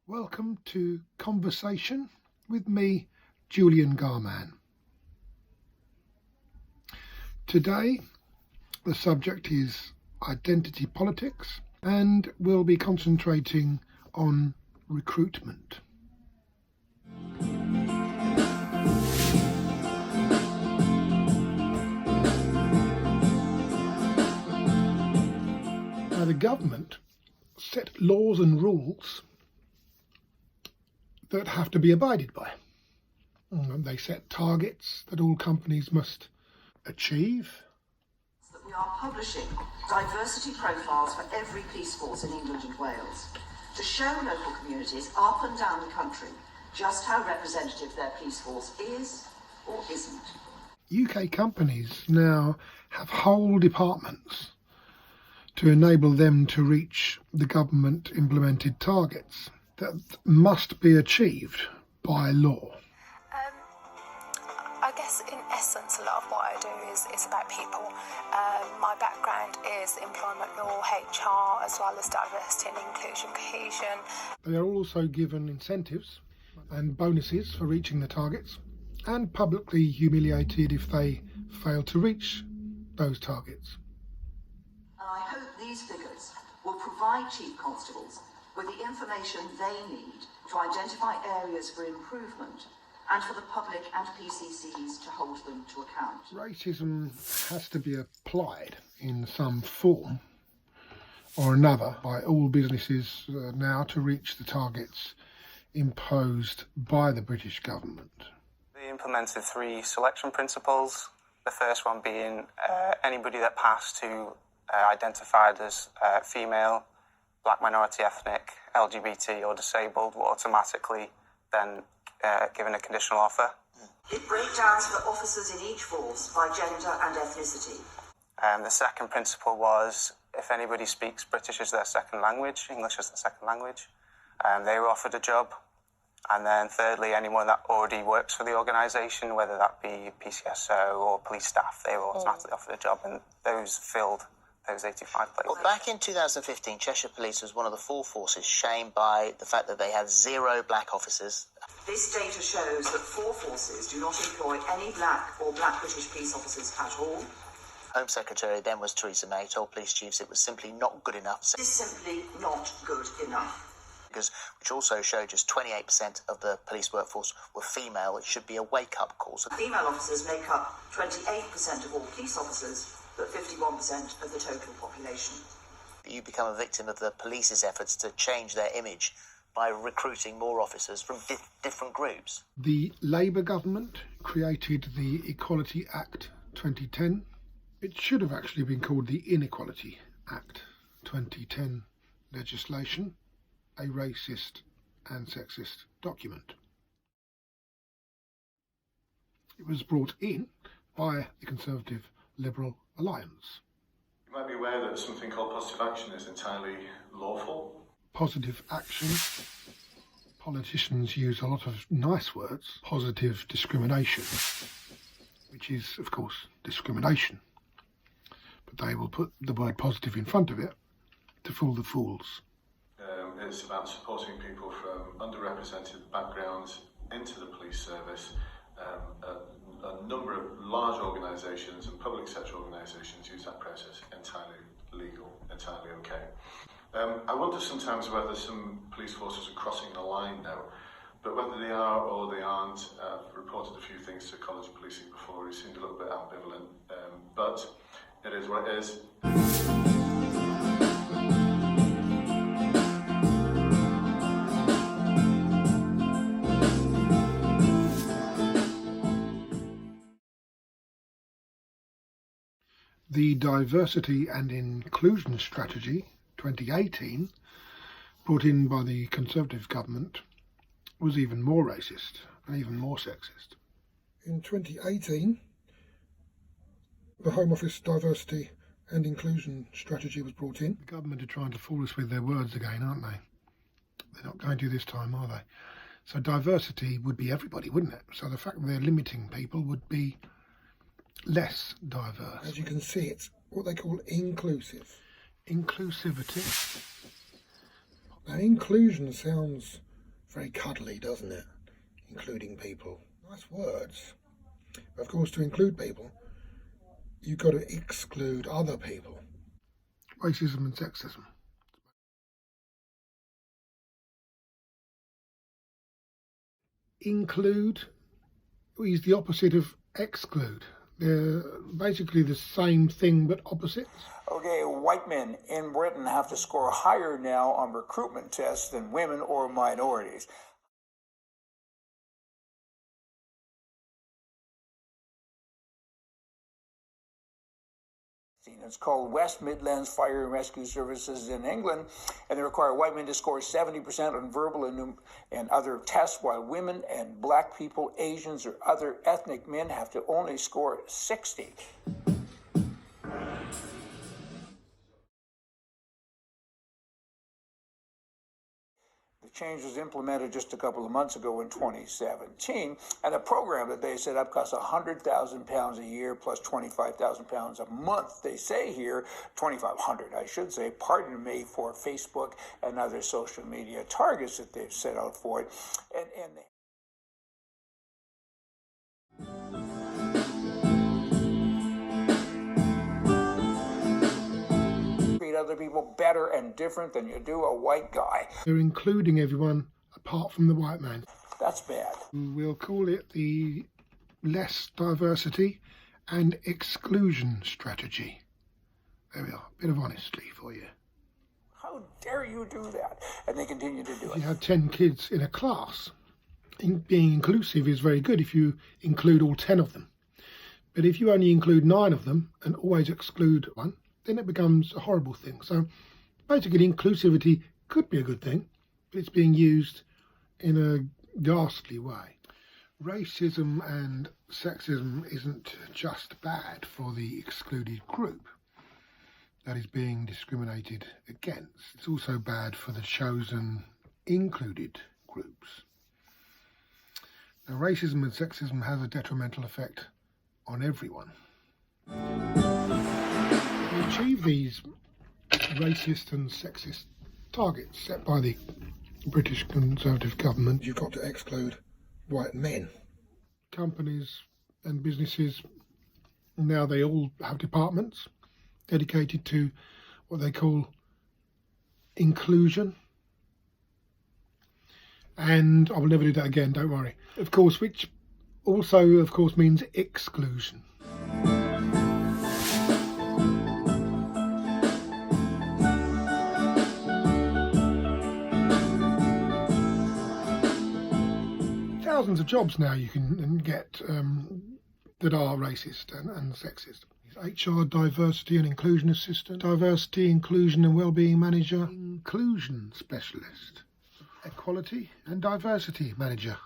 Welcome to Conversation with me, Julian Garman. Today, the subject is identity politics, and we'll be concentrating on recruitment. Now, the government set laws and rules that have to be abided by. They set targets that all companies must achieve. We are publishing diversity profiles for every police force in England and Wales to show local communities up and down the country just how representative their police force is or isn't. UK companies now have whole departments to enable them to reach the government implemented targets that must be achieved by law. I guess in essence a lot of what I do is about people. My background is employment law, HR, as well as diversity and inclusion, cohesion. They are also given incentives and bonuses for reaching the targets, and publicly humiliated if they fail to reach those targets. And I hope these figures will provide chief constables with the information they need to identify areas for improvement and for the public and PCCs to hold them to account. Racism has to be applied in some form or another by all businesses now to reach the targets imposed by the British government. They implemented 3 selection principles, the first one being anybody that passed who identified as female, black, minority, ethnic, LGBT or disabled were automatically then given a conditional offer. It breakdowns for officers in each force by gender and ethnicity. The second principle was if anybody speaks British as their second language, English as their second language, they were offered a job. And then thirdly, anyone that already works for the organisation, whether that be PCSO or police staff, they were automatically offered a job, and those filled those 85 places. Well, back in 2015, Cheshire Police was one of the 4 forces shamed by the fact that they had 0 black officers. This data shows that 4 forces do not employ any black or black British police officers at all. Home Secretary then was Theresa May, told police chiefs it was simply not good enough. It is simply not good enough. Which also showed just 28% of the police workforce were female. It should be a wake-up call. So female officers make up 28% of all police officers, but 51% of the total population. You become a victim of the police's efforts to change their image by recruiting more officers from different groups. The Labour government created the Equality Act 2010. It should have actually been called the Inequality Act 2010 legislation, a racist and sexist document. It was brought in by the Conservative Liberal Alliance. You might be aware that something called positive action is entirely lawful. Positive action. Politicians use a lot of nice words. Positive discrimination, which is, of course, discrimination. But they will put the word positive in front of it to fool the fools. It's about supporting people from underrepresented backgrounds into the police service. A number of large organisations and public sector organisations use that process entirely legal, entirely okay. I wonder sometimes whether some police forces are crossing the line now, but whether they are or they aren't. I've reported a few things to College of Policing before. He seemed a little bit ambivalent, but it is what it is. The Diversity and Inclusion Strategy 2018, brought in by the Conservative government, was even more racist and even more sexist. In 2018, the Home Office Diversity and Inclusion Strategy was brought in. The government are trying to fool us with their words again, aren't they? They're not going to this time, are they? So diversity would be everybody, wouldn't it? So the fact that they're limiting people would be less diverse. As you can see, it's what they call inclusive. Inclusivity. Now, inclusion sounds very cuddly, doesn't it? Including people. Nice words. Of course, to include people, you've got to exclude other people. Racism and sexism. Include is the opposite of exclude. They're basically the same thing but opposites. Okay, white men in Britain have to score higher now on recruitment tests than women or minorities. It's called West Midlands Fire and Rescue Services in England, and they require white men to score 70% on verbal and other tests, while women and black people, Asians, or other ethnic men have to only score 60. The change was implemented just a couple of months ago in 2017, and the program that they set up costs £100,000 a year plus £25,000 a month. They say here, 2,500, I should say, pardon me, for Facebook and other social media targets that they've set out for it. And treat other people better and different than you do a white guy. They're including everyone apart from the white man. That's bad. We'll call it the less diversity and exclusion strategy. There we are, a bit of honesty for you. How dare you do that? And they continue to do it. If you have 10 kids in a class, being inclusive is very good if you include all 10 of them. But if you only include 9 of them and always exclude one, then it becomes a horrible thing. So basically inclusivity could be a good thing, but it's being used in a ghastly way. Racism and sexism isn't just bad for the excluded group that is being discriminated against. It's also bad for the chosen included groups. Now, racism and sexism has a detrimental effect on everyone. To achieve these racist and sexist targets set by the British Conservative government, you've got to exclude white men. Companies and businesses, now they all have departments dedicated to what they call inclusion. And I will never do that again, don't worry. Of course, which also, of course, means exclusion. Thousands of jobs now you can get that are racist and sexist. HR diversity and inclusion assistant, diversity, inclusion and wellbeing manager, inclusion specialist, equality and diversity manager.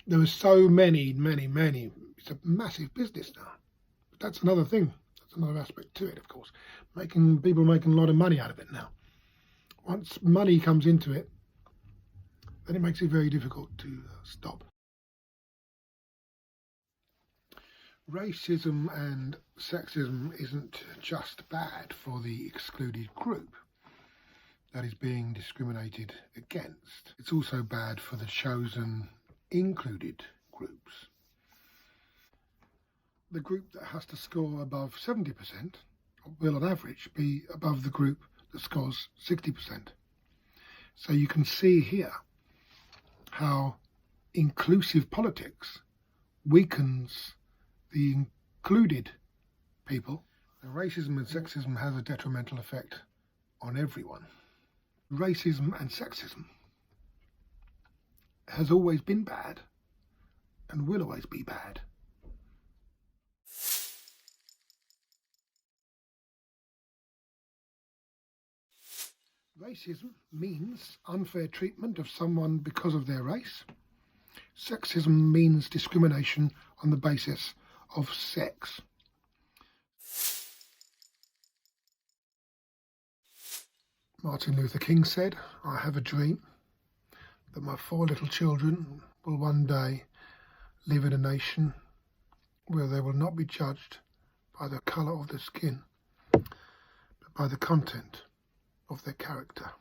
There are so many. It's a massive business now. But that's another thing. That's another aspect to it, of course. People making a lot of money out of it now. Once money comes into it, then it makes it very difficult to stop. Racism and sexism isn't just bad for the excluded group that is being discriminated against. It's also bad for the chosen included groups. The group that has to score above 70% will on average be above the group that scores 60%. So you can see here how inclusive politics weakens the included people. Now, racism and sexism has a detrimental effect on everyone. Racism and sexism has always been bad and will always be bad. Racism means unfair treatment of someone because of their race. Sexism means discrimination on the basis of sex. Martin Luther King said, "I have a dream that my 4 little children will one day live in a nation where they will not be judged by the colour of their skin, but by the content of their character."